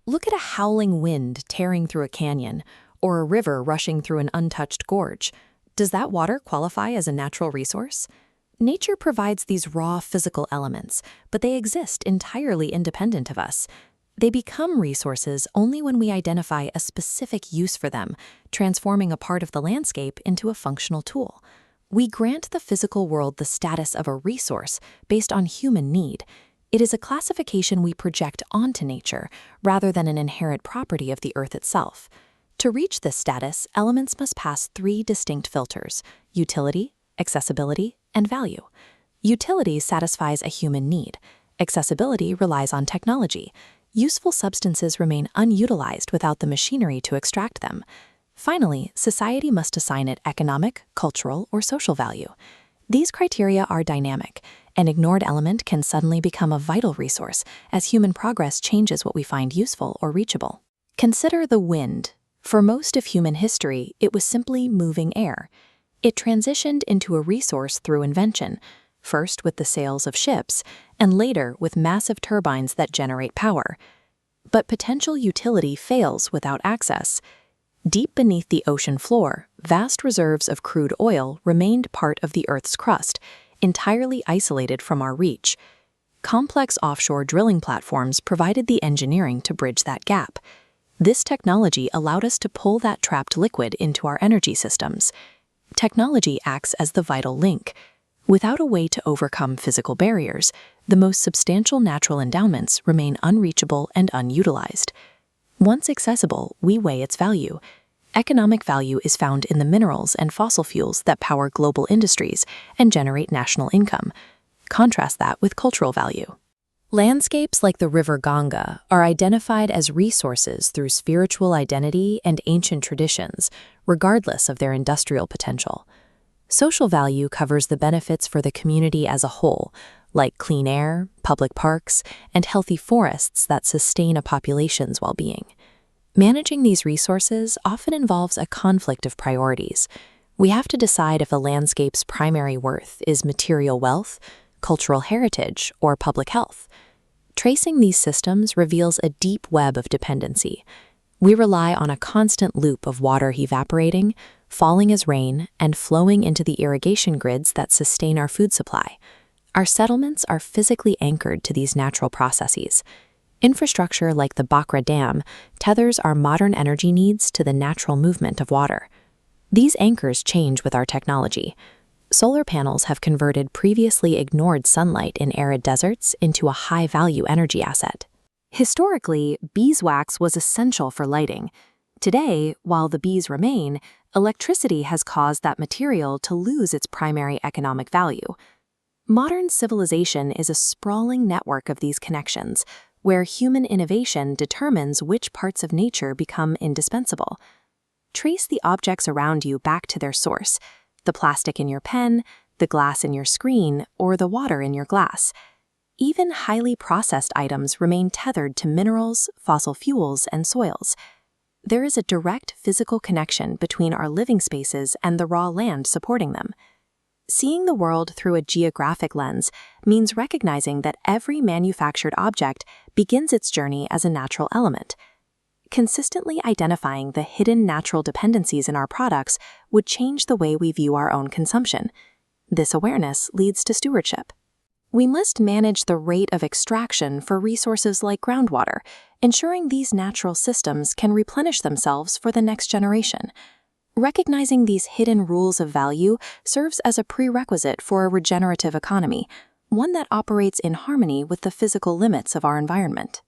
Look at a howling wind tearing through a canyon, or a river rushing through an untouched gorge. Does that water qualify as a natural resource? Nature provides these raw physical elements, but they exist entirely independent of us. They become resources only when we identify a specific use for them, transforming a part of the landscape into a functional tool. We grant the physical world the status of a resource based on human need. It is a classification we project onto nature rather than an inherent property of the earth itself. To reach this status, elements must pass three distinct filters: utility, accessibility, and value. Utility satisfies a human need. Accessibility relies on technology. Useful substances remain unutilized without the machinery to extract them. Finally, society must assign it economic, cultural, or social value. These criteria are dynamic. An ignored element can suddenly become a vital resource as human progress changes what we find useful or reachable. Consider the wind. For most of human history, it was simply moving air. It transitioned into a resource through invention, first with the sails of ships, and later with massive turbines that generate power. But potential utility fails without access. Deep beneath the ocean floor, vast reserves of crude oil remained part of the Earth's crust, entirely isolated from our reach. Complex offshore drilling platforms provided the engineering to bridge that gap. This technology allowed us to pull that trapped liquid into our energy systems. Technology acts as the vital link. Without a way to overcome physical barriers, the most substantial natural endowments remain unreachable and unutilized. Once accessible, we weigh its value. Economic value is found in the minerals and fossil fuels that power global industries and generate national income. Contrast that with cultural value. Landscapes like the River Ganga are identified as resources through spiritual identity and ancient traditions, regardless of their industrial potential. Social value covers the benefits for the community as a whole, like clean air, public parks, and healthy forests that sustain a population's well-being. Managing these resources often involves a conflict of priorities. We have to decide if a landscape's primary worth is material wealth, cultural heritage, or public health. Tracing these systems reveals a deep web of dependency. We rely on a constant loop of water evaporating, falling as rain, and flowing into the irrigation grids that sustain our food supply. Our settlements are physically anchored to these natural processes. Infrastructure like the Bakra Dam tethers our modern energy needs to the natural movement of water. These anchors change with our technology. Solar panels have converted previously ignored sunlight in arid deserts into a high-value energy asset. Historically, beeswax was essential for lighting. Today, while the bees remain, electricity has caused that material to lose its primary economic value. Modern civilization is a sprawling network of these connections, where human innovation determines which parts of nature become indispensable. Trace the objects around you back to their source: the plastic in your pen, the glass in your screen, or the water in your glass. Even highly processed items remain tethered to minerals, fossil fuels, and soils. There is a direct physical connection between our living spaces and the raw land supporting them. Seeing the world through a geographic lens means recognizing that every manufactured object begins its journey as a natural element. Consistently identifying the hidden natural dependencies in our products would change the way we view our own consumption. This awareness leads to stewardship. We must manage the rate of extraction for resources like groundwater, ensuring these natural systems can replenish themselves for the next generation. Recognizing these hidden rules of value serves as a prerequisite for a regenerative economy, one that operates in harmony with the physical limits of our environment.